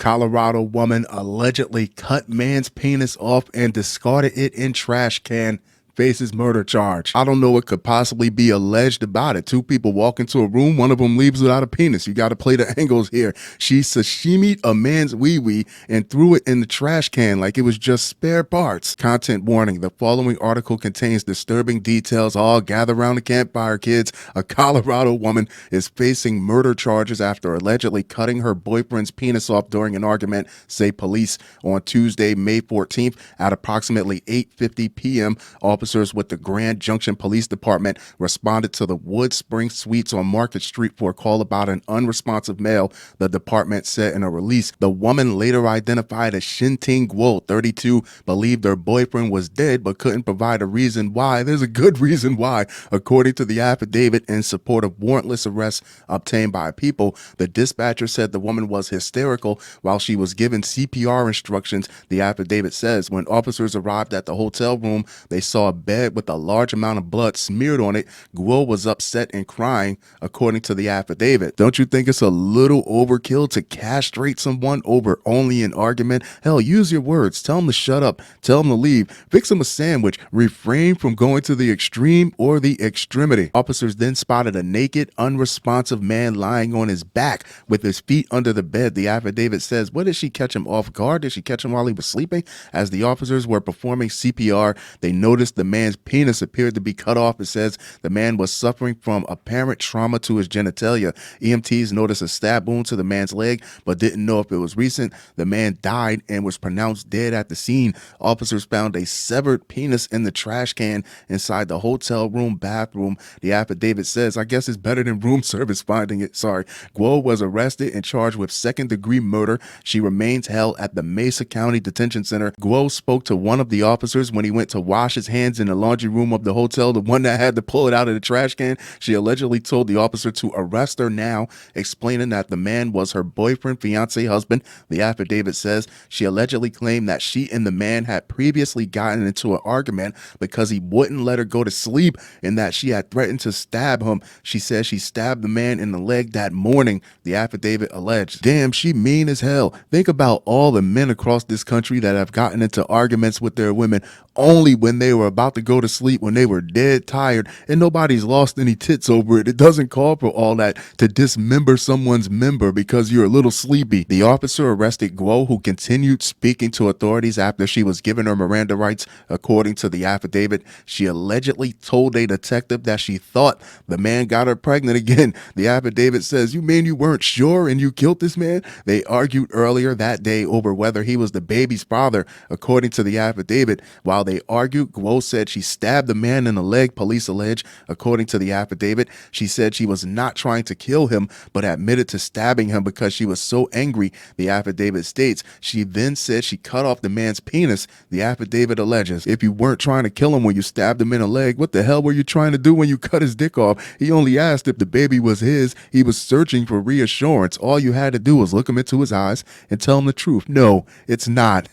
Colorado woman allegedly cut man's penis off and discarded it in trash can. Faces murder charge. I don't know what could possibly be alleged about it. Two people walk into a room, one of them leaves without a penis. You got to play the angles here. She sashimi'd a man's wee-wee and threw it in the trash can like it was just spare parts. Content warning: the following article contains disturbing details. All gather around the campfire, kids. A Colorado woman is facing murder charges after allegedly cutting her boyfriend's penis off during an argument, say police. On Tuesday, May 14th at approximately 8:50 p.m., officers with the Grand Junction Police Department responded to the Woodspring Suites on Market Street for a call about an unresponsive male, the department said in a release. The woman, later identified as Shenting Guo, 32, believed her boyfriend was dead but couldn't provide a reason why. There's a good reason why. According to the affidavit in support of warrantless arrests obtained by People, the dispatcher said the woman was hysterical while she was given CPR instructions. The affidavit says when officers arrived at the hotel room, they saw a bed with a large amount of blood smeared on it. Guo was upset and crying, according to the affidavit. Don't you think it's a little overkill to castrate someone over only an argument? Hell, use your words. Tell them to shut up. Tell them to leave. Fix them a sandwich. Refrain from going to the extreme or the extremity. Officers then spotted a naked, unresponsive man lying on his back with his feet under the bed. The affidavit says, what, did she catch him off guard? Did she catch him while he was sleeping? As the officers were performing CPR, they noticed the man's penis appeared to be cut off. It says the man was suffering from apparent trauma to his genitalia. EMTs noticed a stab wound to the man's leg, but didn't know if it was recent. The man died and was pronounced dead at the scene. Officers found a severed penis in the trash can inside the hotel room bathroom. The affidavit says, I guess it's better than room service finding it. Sorry. Guo was arrested and charged with second-degree murder. She remains held at the Mesa County Detention Center. Guo spoke to one of the officers when he went to wash his hands in the laundry room of the hotel, the one that had to pull it out of the trash can. She allegedly told the officer to arrest her now, explaining that the man was her boyfriend, fiance, husband. The affidavit says she allegedly claimed that she and the man had previously gotten into an argument because he wouldn't let her go to sleep and that she had threatened to stab him. She says she stabbed the man in the leg that morning, the affidavit alleged. Damn, she mean as hell. Think about all the men across this country that have gotten into arguments with their women only when they were about to go to sleep, when they were dead tired, and nobody's lost any tits over it. It doesn't call for all that to dismember someone's member because you're a little sleepy. The officer arrested Guo, who continued speaking to authorities after she was given her Miranda rights. According to the affidavit, she allegedly told a detective that she thought the man got her pregnant again. The affidavit says, you mean you weren't sure and you killed this man? They argued earlier that day over whether he was the baby's father. According to the affidavit, while they argued, Guo said she stabbed the man in the leg, police allege. According to the affidavit, she said she was not trying to kill him, but admitted to stabbing him because she was so angry. The affidavit states she then said she cut off the man's penis. The affidavit alleges, if you weren't trying to kill him when you stabbed him in the leg, what the hell were you trying to do when you cut his dick off? He only asked if the baby was his. He was searching for reassurance. All you had to do was look him into his eyes and tell him the truth. No, it's not.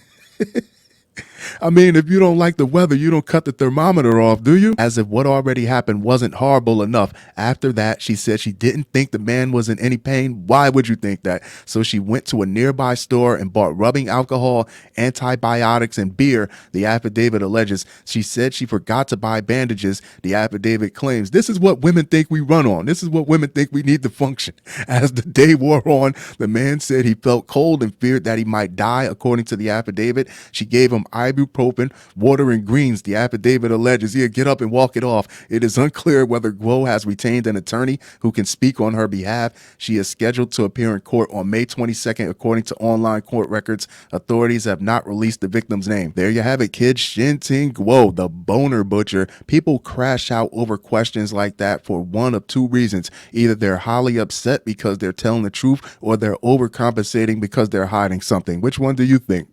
I mean, if you don't like the weather, you don't cut the thermometer off, do you? As if what already happened wasn't horrible enough. After that, she said she didn't think the man was in any pain. Why would you think that? So she went to a nearby store and bought rubbing alcohol, antibiotics, and beer. The affidavit alleges she said she forgot to buy bandages. The affidavit claims this is what women think we run on. This is what women think we need to function. As the day wore on, the man said he felt cold and feared that he might die. According to the affidavit, she gave him ibuprofen, water, and greens. The affidavit alleges he'll get up and walk it off. It is unclear whether Guo has retained an attorney who can speak on her behalf. She is scheduled to appear in court on May 22nd, according to online court records. Authorities have not released the victim's name. There you have it, kids. Shenting Guo, the boner butcher. People crash out over questions like that for one of two reasons. Either they're highly upset because they're telling the truth, or they're overcompensating because they're hiding something. Which one do you think?